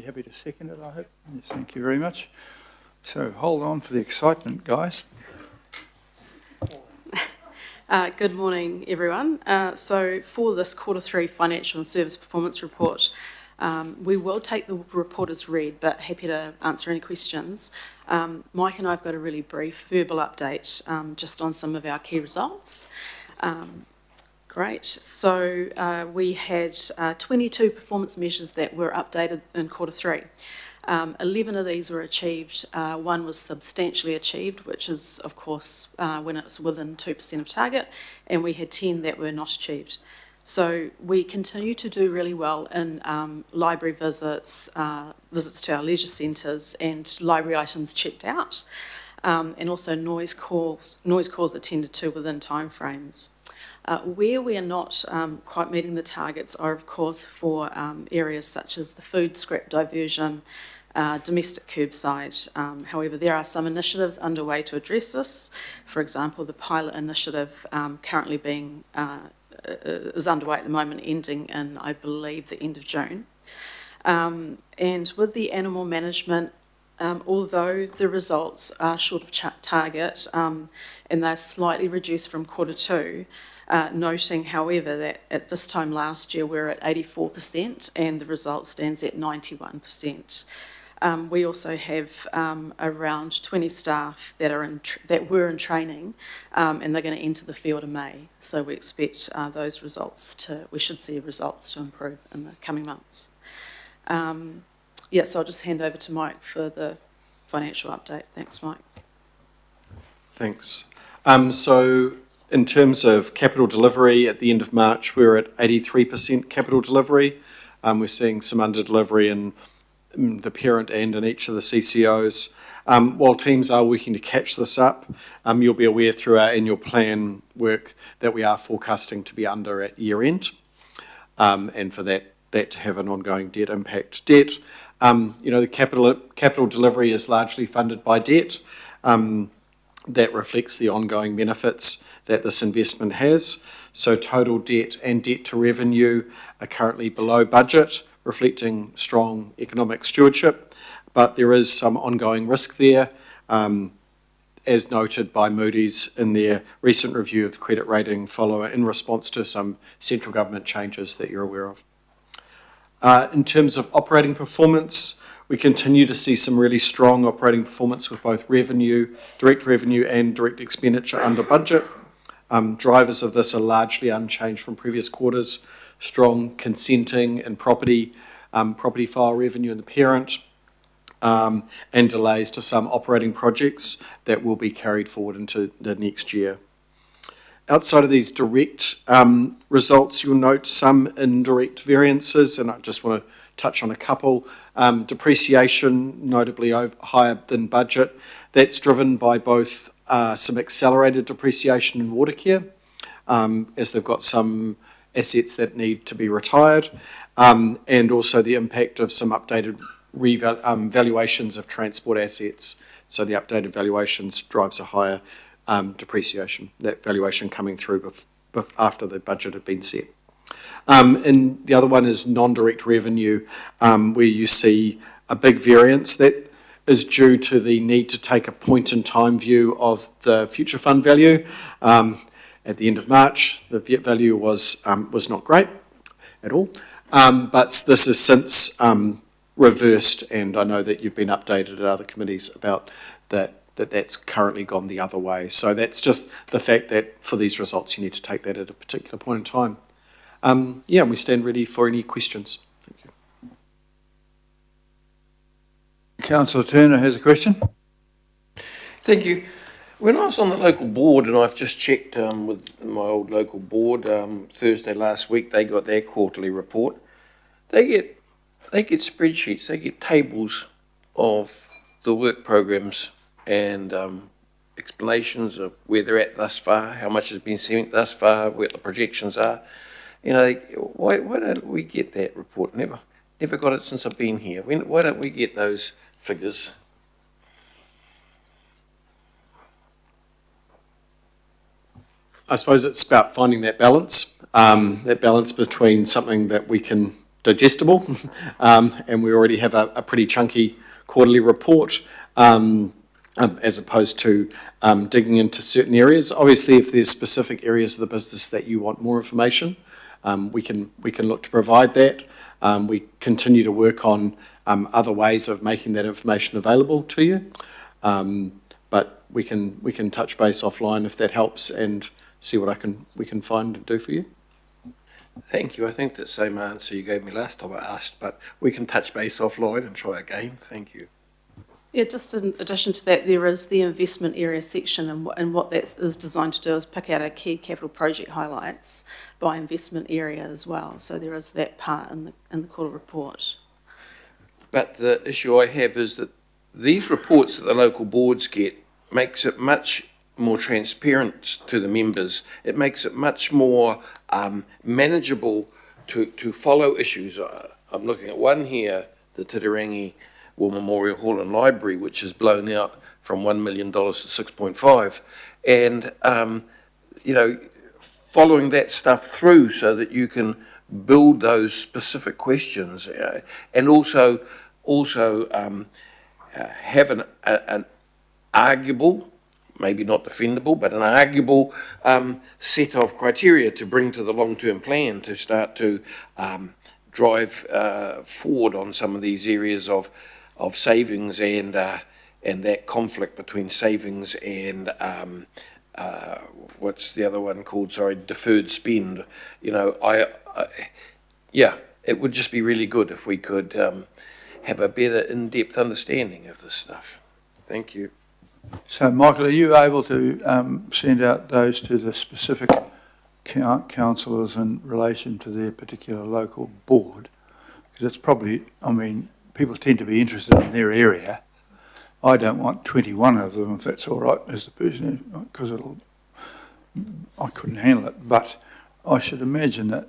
be happy to second it, I hope. Yes, thank you very much. So hold on for the excitement, guys. Good morning, everyone. So for this Q3 Financial and Service Performance Report, we will take the report as read, but happy to answer any questions. Mike and I have got a really brief verbal update just on some of our key results. Great. So we had 22 performance measures that were updated in Q3. 11 of these were achieved. One was substantially achieved, which is, of course, when it's within 2% of target, and we had 10 that were not achieved. So we continue to do really well in library visits, visits to our leisure centres, and library items checked out, and also noise calls attended to within timeframes. Where we are not quite meeting the targets are, of course, for areas such as the food scrap diversion, domestic curbside. However, there are some initiatives underway to address this. For example, the pilot initiative currently is underway at the moment, ending in, I believe, the end of June. And with the animal management, although the results are short of target and they're slightly reduced from Q2, noting, however, that at this time last year we're at 84% and the result stands at 91%. We also have around 20 staff that were in training, and they're going to enter the field in May. So we expect we should see results to improve in the coming months. So I'll just hand over to Mike for the financial update. Thanks, Mike. Thanks. So in terms of capital delivery, at the end of March, we were at 83% capital delivery. We're seeing some under delivery in the parent and in each of the CCOs. While teams are working to catch this up, you'll be aware through our annual plan work that we are forecasting to be under at year end, and for that to have an ongoing debt impact. Debt, the capital delivery is largely funded by debt. That reflects the ongoing benefits that this investment has. So total debt and debt to revenue are currently below budget, reflecting strong economic stewardship, but there is some ongoing risk there, as noted by Moody's in their recent review of the credit rating in response to some central government changes that you're aware of. In terms of operating performance, we continue to see some really strong operating performance with both direct revenue and direct expenditure under budget. Drivers of this are largely unchanged from previous quarters. Strong consenting and property file revenue in the parent, and delays to some operating projects that will be carried forward into the next year. Outside of these direct results, you'll note some indirect variances, and I just want to touch on a couple. Depreciation, notably higher than budget. That's driven by both some accelerated depreciation in water care, as they've got some assets that need to be retired, and also the impact of some updated valuations of transport assets. So the updated valuations drives a higher depreciation, that valuation coming through after the budget had been set. And the other one is non-direct revenue, where you see a big variance that is due to the need to take a point-in-time view of the future fund value. At the end of March, the value was not great at all, but this has since reversed, and I know that you've been updated at other committees about that's currently gone the other way. So that's just the fact that for these results you need to take that at a particular point in time. And we stand ready for any questions. Thank you. Councillor Turner has a question. Thank you. When I was on the local board, and I've just checked with my old local board, Thursday last week, they got their quarterly report. They get spreadsheets, they get tables of the work programs and explanations of where they're at thus far, how much has been spent thus far, where the projections are. Why don't we get that report? Never got it since I've been here. Why don't we get those figures? I suppose it's about finding that balance between something that we can digestible, and we already have a pretty chunky quarterly report, as opposed to digging into certain areas. Obviously, if there's specific areas of the business that you want more information, we can look to provide that. We continue to work on other ways of making that information available to you, but we can touch base offline if that helps and see what we can find and do for you. Thank you. I think the same answer you gave me last time I asked, but we can touch base offline and try again. Thank you. Yeah, just in addition to that, there is the investment area section, and what that is designed to do is pick out our key capital project highlights by investment area as well. So there is that part in the quarter report. But the issue I have is that these reports that the local boards get makes it much more transparent to the members. It makes it much more manageable to follow issues. I'm looking at one here, the Titirangi War Memorial Hall and Library, which is blown out from $1 million to 6.5. And, following that stuff through so that you can build those specific questions, and also have an arguable, maybe not defendable, but an arguable set of criteria to bring to the long-term plan to start to drive forward on some of these areas of savings and that conflict between savings and what's the other one called? Sorry, deferred spend. It would just be really good if we could have a better in-depth understanding of this stuff. Thank you. So, Michael, are you able to send out those to the specific councillors in relation to their particular local board? Because it's probably, people tend to be interested in their area. I don't want 21 of them, if that's all right, as the person, because I couldn't handle it. But I should imagine that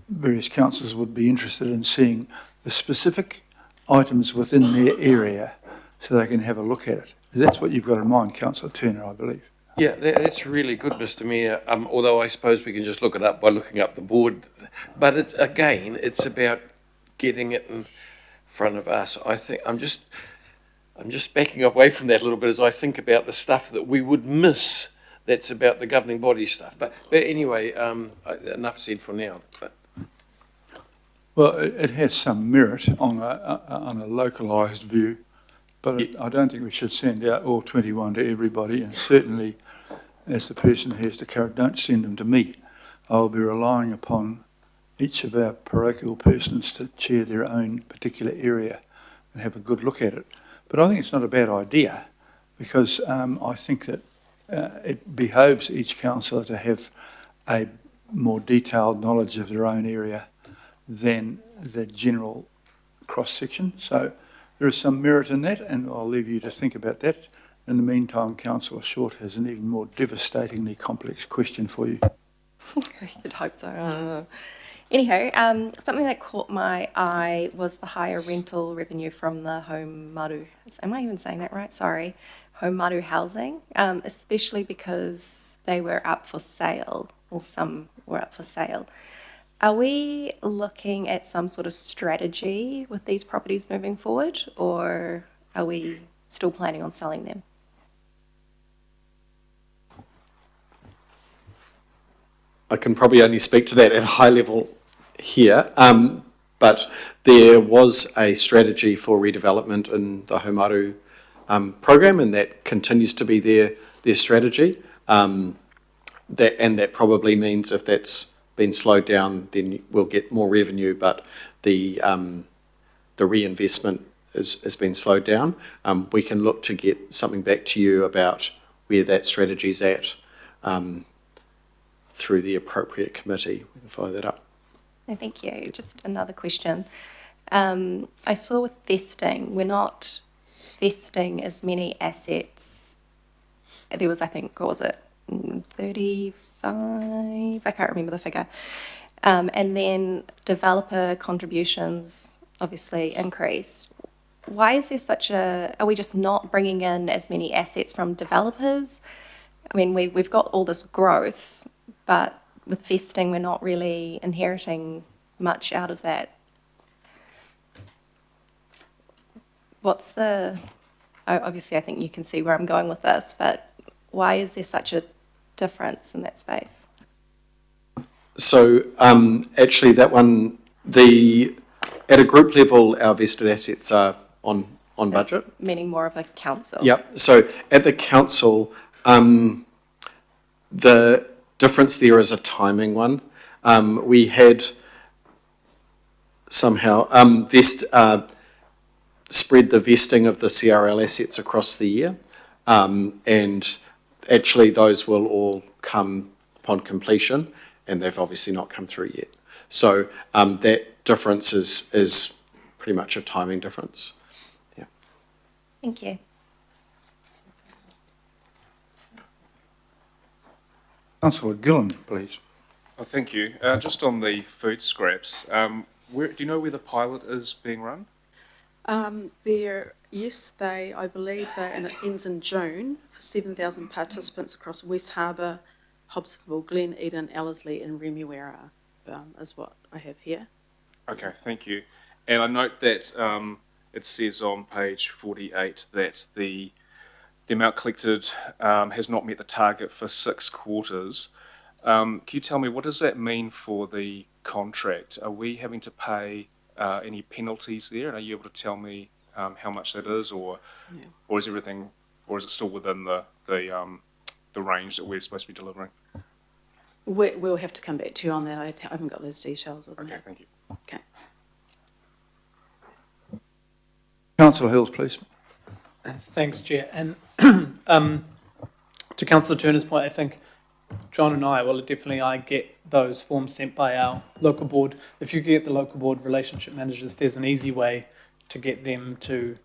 various councillors would be interested in seeing the specific items within their area so they can have a look at it. That's what you've got in mind, Councillor Turner, I believe. Yeah, that's really good, Mr. Mayor. Although I suppose we can just look it up by looking up the board. But it's about getting it in front of us. I think I'm just backing away from that a little bit as I think about the stuff that we would miss. That's about the governing body stuff. But anyway, enough said for now. Well, it has some merit on a localised view, but I don't think we should send out all 21 to everybody, and certainly, as the person who has the courage, don't send them to me. I'll be relying upon each of our parochial persons to chair their own particular area and have a good look at it. But I think it's not a bad idea, because I think that it behoves each councillor to have a more detailed knowledge of their own area than the general cross-section. So there is some merit in that, and I'll leave you to think about that. In the meantime, Councillor Short has an even more devastatingly complex question for you. You'd hope so. Anyhow, something that caught my eye was the higher rental revenue from the home maru. Am I even saying that right? Sorry. Home maru housing, especially because they were up for sale, or some were up for sale. Are we looking at some sort of strategy with these properties moving forward, or are we still planning on selling them? I can probably only speak to that at a high level here, but there was a strategy for redevelopment in the Haumaru program, and that continues to be their strategy. That probably means if that's been slowed down, then we'll get more revenue, but the reinvestment has been slowed down. We can look to get something back to you about where that strategy's at through the appropriate committee. We can follow that up. No, thank you. Just another question. I saw with vesting, we're not vesting as many assets. There was, I think, what was it, 35? I can't remember the figure. And then developer contributions obviously increased. Why is there are we just not bringing in as many assets from developers? I mean, we've got all this growth, but with vesting, we're not really inheriting much out of that. Obviously I think you can see where I'm going with this, but why is there such a difference in that space? So actually that one, at a group level, our vested assets are on budget. Meaning more of a council. Yep. So at the council, the difference there is a timing one. We had somehow spread the vesting of the CRL assets across the year, and actually those will all come upon completion, and they've obviously not come through yet. So that difference is pretty much a timing difference. Yeah. Thank you. Councillor Gillen, please. Oh, thank you. Just on the food scraps, do you know where the pilot is being run? I believe and it ends in June for 7,000 participants across West Harbour, Hobsonville, Glen Eden, Ellerslie and Remuera, is what I have here. Okay, thank you. And I note that it says on page 48 that the amount collected has not met the target for 6 quarters. Can you tell me, what does that mean for the contract? Are we having to pay any penalties there? And are you able to tell me how much that is, or is everything, or is it still within the range that we're supposed to be delivering? We'll have to come back to you on that. I haven't got those details with me. Okay, thank you. Okay. Councillor Hills, please. Thanks, Chair. And to Councillor Turner's point, I think John and I, I get those forms sent by our local board. If you get the local board relationship managers, there's an easy way to get them to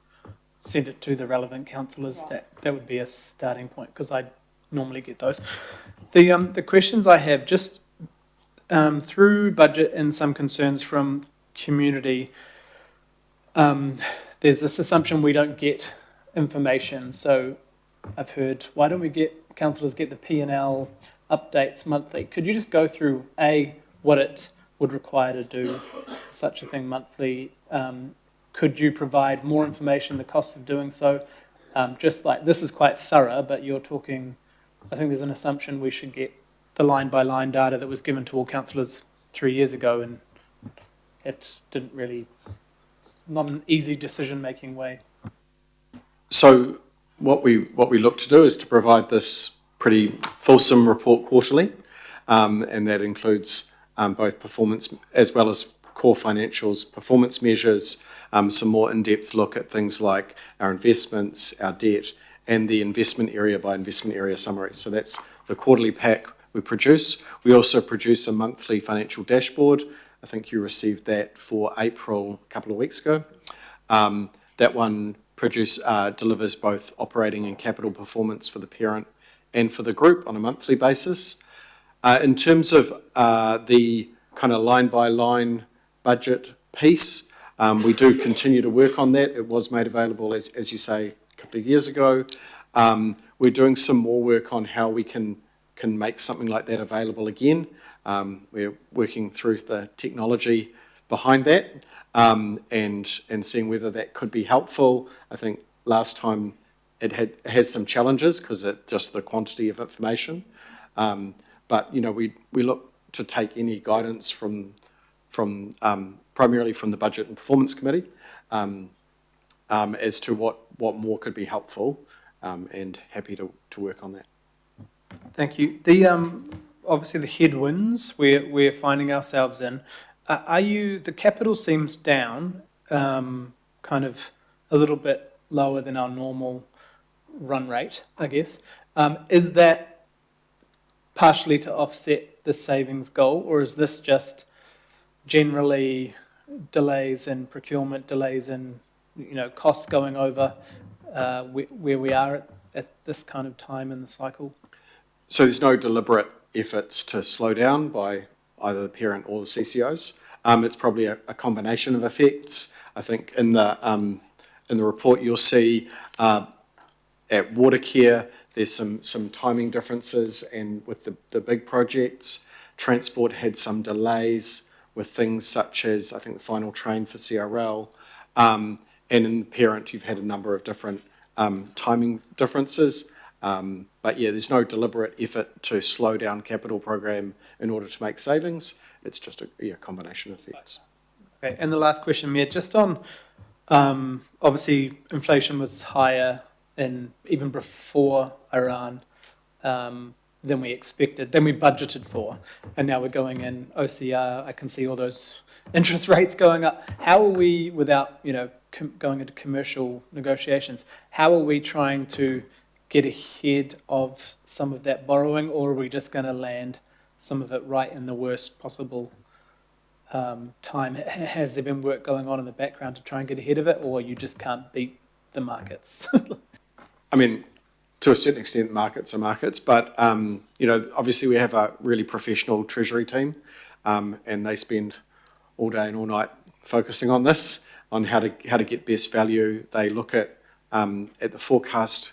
send it to the relevant councillors. That would be a starting point, because I normally get those. The questions I have, just through budget and some concerns from community, there's this assumption we don't get information. So I've heard, why don't we get councillors get the P&L updates monthly? Could you just go through what it would require to do such a thing monthly? Could you provide more information, the cost of doing so? Just like, this is quite thorough, but you're talking, I think there's an assumption we should get the line-by-line data that was given to all councillors 3 years ago, and it didn't really, not an easy decision-making way. So what we look to do is to provide this pretty fulsome report quarterly, and that includes both performance as well as core financials, performance measures, some more in-depth look at things like our investments, our debt, and the investment area by investment area summary. So that's the quarterly pack we produce. We also produce a monthly financial dashboard. I think you received that for April a couple of weeks ago. That one delivers both operating and capital performance for the parent and for the group on a monthly basis. In terms of the kind of line-by-line budget piece, we do continue to work on that. It was made available, as you say, a couple of years ago. We're doing some more work on how we can make something like that available again. We're working through the technology behind that, and seeing whether that could be helpful. I think last time it has some challenges because just the quantity of information. But we look to take any guidance from primarily from the Budget and Performance Committee as to what more could be helpful, and happy to work on that. Thank you. Obviously the headwinds we're finding ourselves in, the capital seems down, kind of a little bit lower than our normal run rate, I guess. Is that partially to offset the savings goal, or is this just generally delays in procurement, delays in costs going over where we are at this kind of time in the cycle? So there's no deliberate efforts to slow down by either the parent or the CCOs. It's probably a combination of effects. I think in the report you'll see at Watercare there's some timing differences, and with the big projects Transport had some delays with things such as, I think, the final train for CRL. And in the parent, you've had a number of different timing differences. But yeah, there's no deliberate effort to slow down capital program in order to make savings. It's just a combination of effects. Okay, and the last question, Mayor, just on, obviously inflation was higher even before Iran than we expected, than we budgeted for, and now we're going in OCR, I can see all those interest rates going up. How are we, without, going into commercial negotiations, how are we trying to get ahead of some of that borrowing, or are we just going to land some of it right in the worst possible time? Has there been work going on in the background to try and get ahead of it, or you just can't beat the markets? I mean, to a certain extent, markets are markets, but obviously we have a really professional treasury team, and they spend all day and all night focusing on this, on how to get best value. They look at the forecast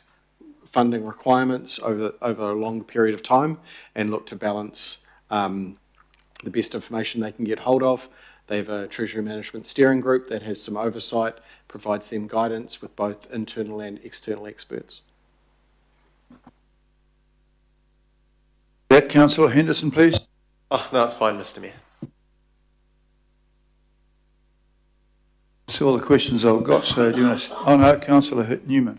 funding requirements over a long period of time, and look to balance the best information they can get hold of. They have a treasury management steering group that has some oversight, provides them guidance with both internal and external experts. That, Councillor Henderson, please. Oh, no, it's fine, Mr. Mayor. That's all the questions I've got, so do you want to... Oh no, Councillor Newman.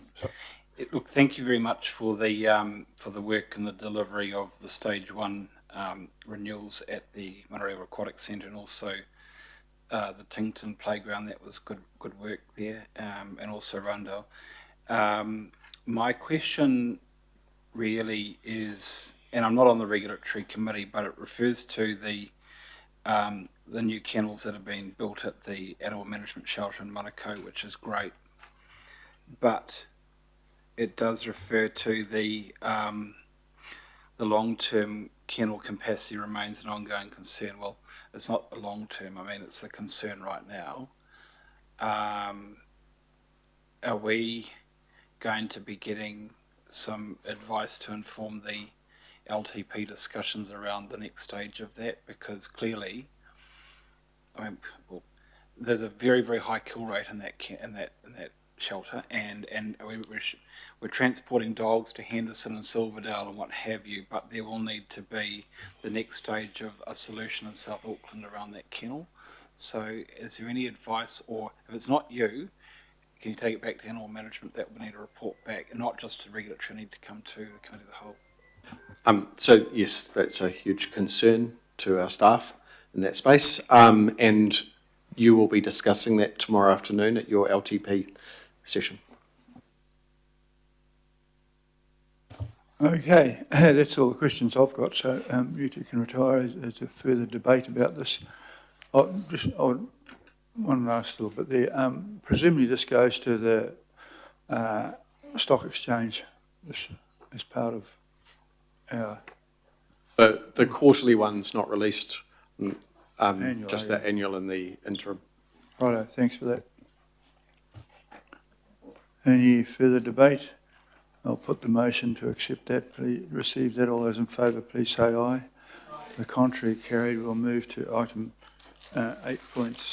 Look, thank you very much for the work and the delivery of the stage 1 renewals at the Manarewa Aquatic Centre, and also the Tington Playground. That was good work there, and also Rundle. My question really is, and I'm not on the regulatory committee, but it refers to the new kennels that have been built at the animal management shelter in Manukau, which is great, but it does refer to the long-term kennel capacity remains an ongoing concern. Well, it's not a long-term, I mean, it's a concern right now. Are we going to be getting some advice to inform the LTP discussions around the next stage of that? Because clearly, I mean, well, there's a very, very high kill rate in that shelter, and we're transporting dogs to Henderson and Silverdale and what have you, but there will need to be the next stage of a solution in South Auckland around that kennel. So is there any advice, or if it's not you, can you take it back to animal management that we need a report back, and not just to regulatory, need to come to the committee of the whole? So yes, that's a huge concern to our staff in that space, and you will be discussing that tomorrow afternoon at your LTP session. Okay, that's all the questions I've got, so you two can retire. There's a further debate about this. One last little bit there. Presumably this goes to the stock exchange as part of our... The quarterly one's not released, Annual, just yeah. the annual and the interim. Righto, thanks for that. Any further debate? I'll put the motion to accept that. Please receive that. All those in favour, please say aye. The contrary carried. We'll move to item 8.6.